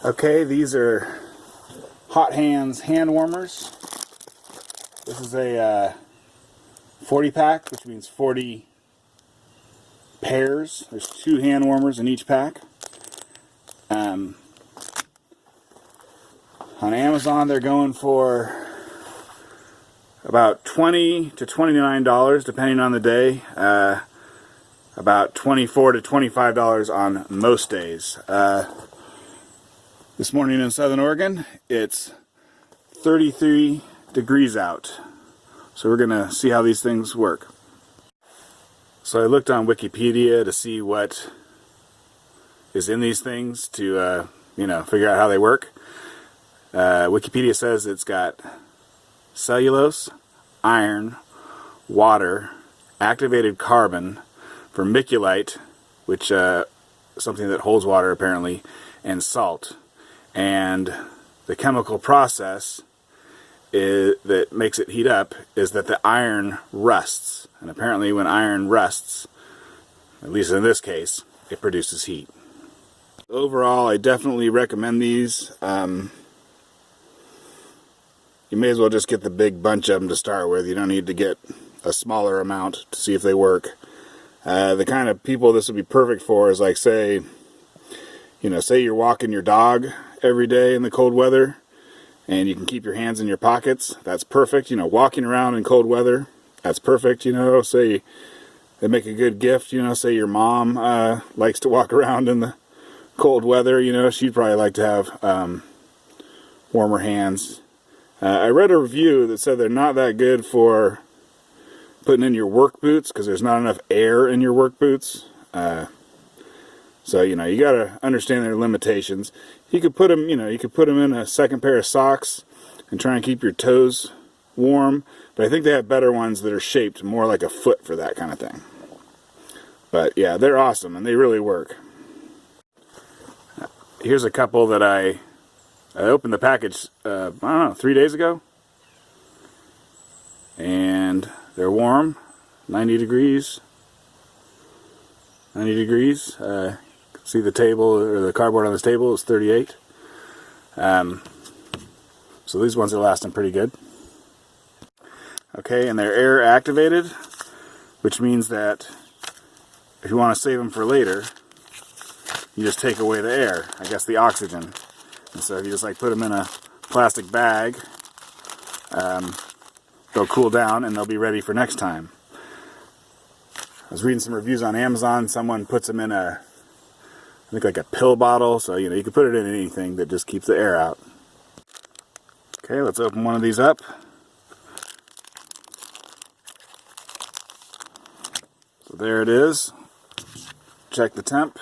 Okay, these are Hot Hands hand warmers. This is a 40 pack, which means 40 pairs. There's 2 hand warmers in each pack. On Amazon, they're going for about $20 to $29, depending on the day. About $24 to $25 on most days. This morning in Southern Oregon, it's 33 degrees out. So we're going to see how these things work. So I looked on Wikipedia to see what is in these things to, figure out how they work. Wikipedia says it's got cellulose, iron, water, activated carbon, vermiculite, which something that holds water apparently, and salt. And the chemical process that makes it heat up is that the iron rusts. And apparently when iron rusts, at least in this case, it produces heat. Overall, I definitely recommend these. You may as well just get the big bunch of them to start with. You don't need to get a smaller amount to see if they work. The kind of people this would be perfect for is like, say you're walking your dog every day in the cold weather and you can keep your hands in your pockets. That's perfect. Walking around in cold weather, that's perfect. Say they make a good gift. Say your mom likes to walk around in the cold weather. She'd probably like to have warmer hands. I read a review that said they're not that good for putting in your work boots because there's not enough air in your work boots. So you gotta understand their limitations. You could put them, in a second pair of socks and try and keep your toes warm. But I think they have better ones that are shaped more like a foot for that kind of thing. But yeah, they're awesome and they really work. Here's a couple that I opened the package, 3 days ago. And they're warm, 90 degrees. 90 degrees. See the table, or the cardboard on this table is 38. So these ones are lasting pretty good. Okay, and they're air activated, which means that if you want to save them for later, you just take away the air, I guess the oxygen. And so if you just put them in a plastic bag, they'll cool down and they'll be ready for next time. I was reading some reviews on Amazon. Someone puts them in I think like a pill bottle, so you can put it in anything that just keeps the air out. Okay, let's open one of these up. So there it is. Check the temp.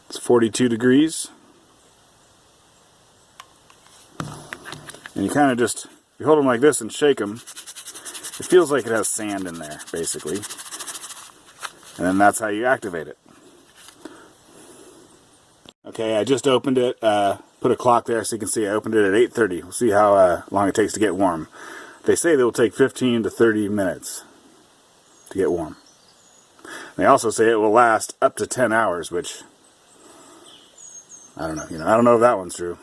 It's 42 degrees. And you kind of you hold them like this and shake them. It feels like it has sand in there, basically. And then that's how you activate it. Okay, I just opened it, put a clock there so you can see I opened it at 8:30. We'll see how long it takes to get warm. They say they will take 15 to 30 minutes to get warm. They also say it will last up to 10 hours, which I don't know. I don't know if that one's true.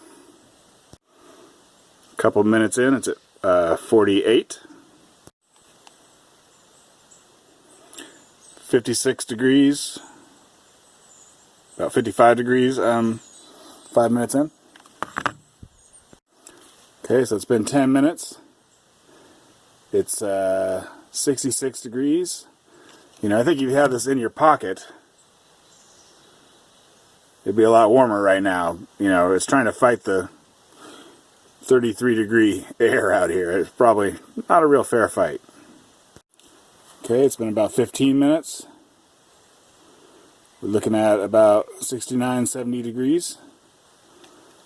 A couple minutes in, it's at 48. 56 degrees, about 55 degrees, 5 minutes in. Okay, so it's been 10 minutes. It's 66 degrees. I think if you have this in your pocket, it'd be a lot warmer right now. It's trying to fight the 33 degree air out here. It's probably not a real fair fight. Okay, it's been about 15 minutes. We're looking at about 69, 70 degrees.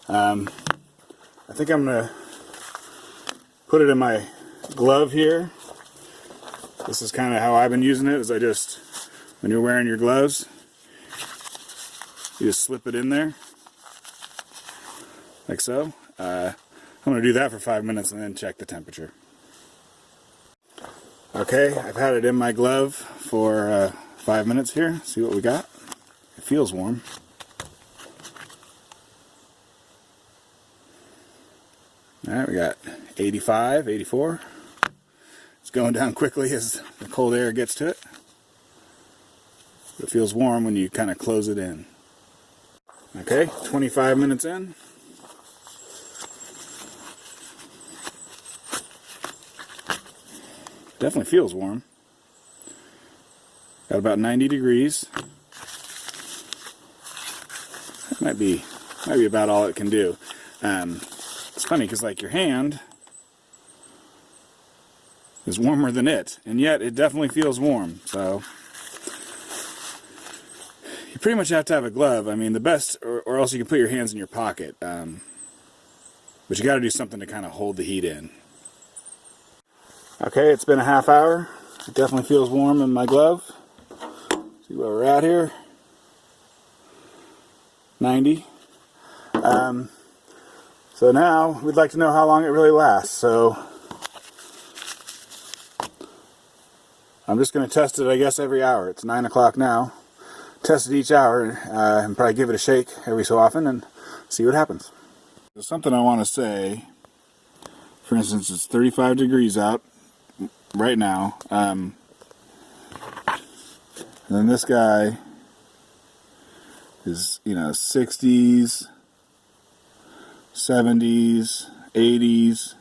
I think I'm going to put it in my glove here. This is kind of how I've been using it, is when you're wearing your gloves, you just slip it in there, like so. I'm going to do that for 5 minutes and then check the temperature. Okay, I've had it in my glove for 5 minutes here. See what we got. It feels warm. Alright, we got 85, 84. It's going down quickly as the cold air gets to it. It feels warm when you kind of close it in. Okay, 25 minutes in. Definitely feels warm. Got about 90 degrees. That might be about all it can do. It's funny because like your hand is warmer than it, and yet it definitely feels warm. So you pretty much have to have a glove. I mean, the best, or else you can put your hands in your pocket. But you got to do something to kind of hold the heat in. Okay, it's been a half hour. It definitely feels warm in my glove. See where we're at here. 90. So now we'd like to know how long it really lasts. So I'm just going to test it, I guess, every hour. It's 9 o'clock now. Test it each hour and probably give it a shake every so often and see what happens. There's something I want to say. For instance, it's 35 degrees out right now. And then this guy is, 60s, 70s, 80s.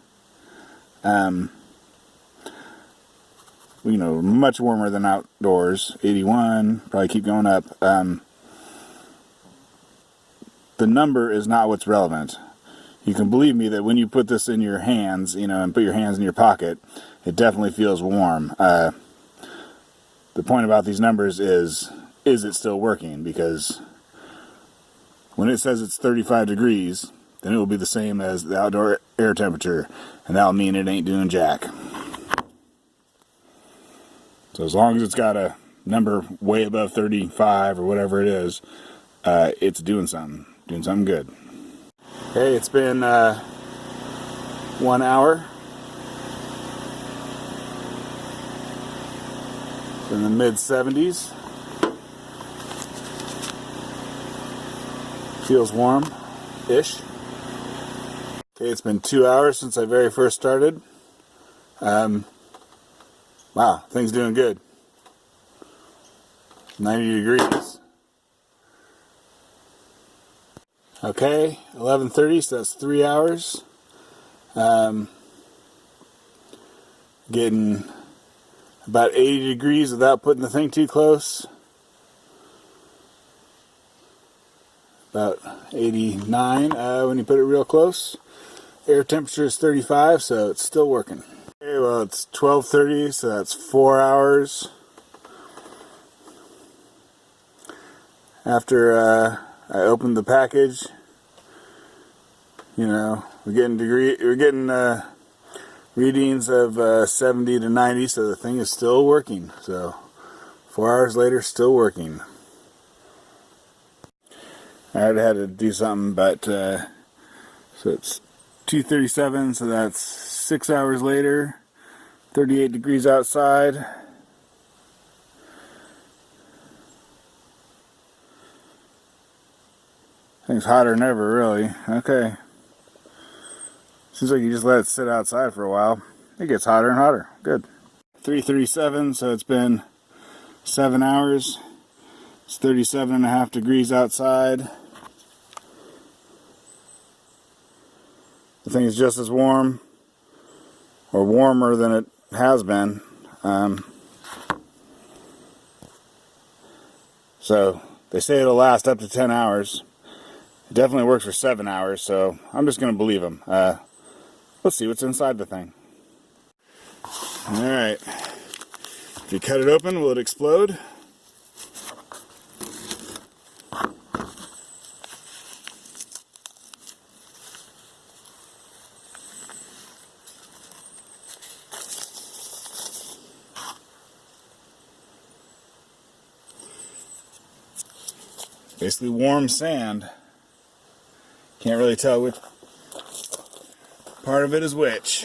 Much warmer than outdoors. 81, probably keep going up. The number is not what's relevant. You can believe me that when you put this in your hands, and put your hands in your pocket, it definitely feels warm. The point about these numbers is it still working? Because when it says it's 35 degrees, then it will be the same as the outdoor air temperature, and that'll mean it ain't doing jack. So as long as it's got a number way above 35 or whatever it is, it's doing something good. Okay, it's been 1 hour. It's in the mid-70s. Feels warm-ish. Okay, it's been 2 hours since I very first started. Wow, things doing good. 90 degrees. Okay, 11:30, so that's 3 hours. Getting about 80 degrees without putting the thing too close. About 89 when you put it real close. Air temperature is 35, so it's still working. Okay, well, it's 12:30, so that's 4 hours. After I opened the package, we're getting readings of 70 to 90, so the thing is still working. So 4 hours later, still working. Alright, I had to do something, but so it's 2:37, so that's 6 hours later, 38 degrees outside. Thing's hotter than ever, really. Okay. Seems like you just let it sit outside for a while. It gets hotter and hotter. Good. 3:37, so it's been 7 hours. It's 37.5 degrees outside. The thing is just as warm, or warmer than it has been. So they say it'll last up to 10 hours. It definitely works for 7 hours, so I'm just going to believe them. Let's see what's inside the thing. Alright. If you cut it open, will it explode? Basically warm sand. Can't really tell which part of it is which.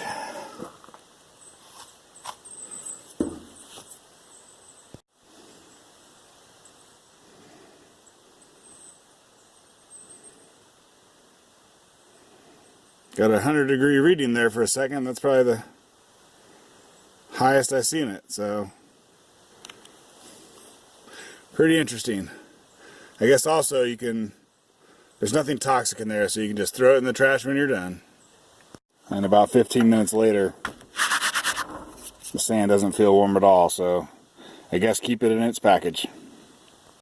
Got a 100-degree reading there for a second. That's probably the highest I've seen it, so pretty interesting. I guess also you can, there's nothing toxic in there, so you can just throw it in the trash when you're done. And about 15 minutes later, the sand doesn't feel warm at all, so I guess keep it in its package.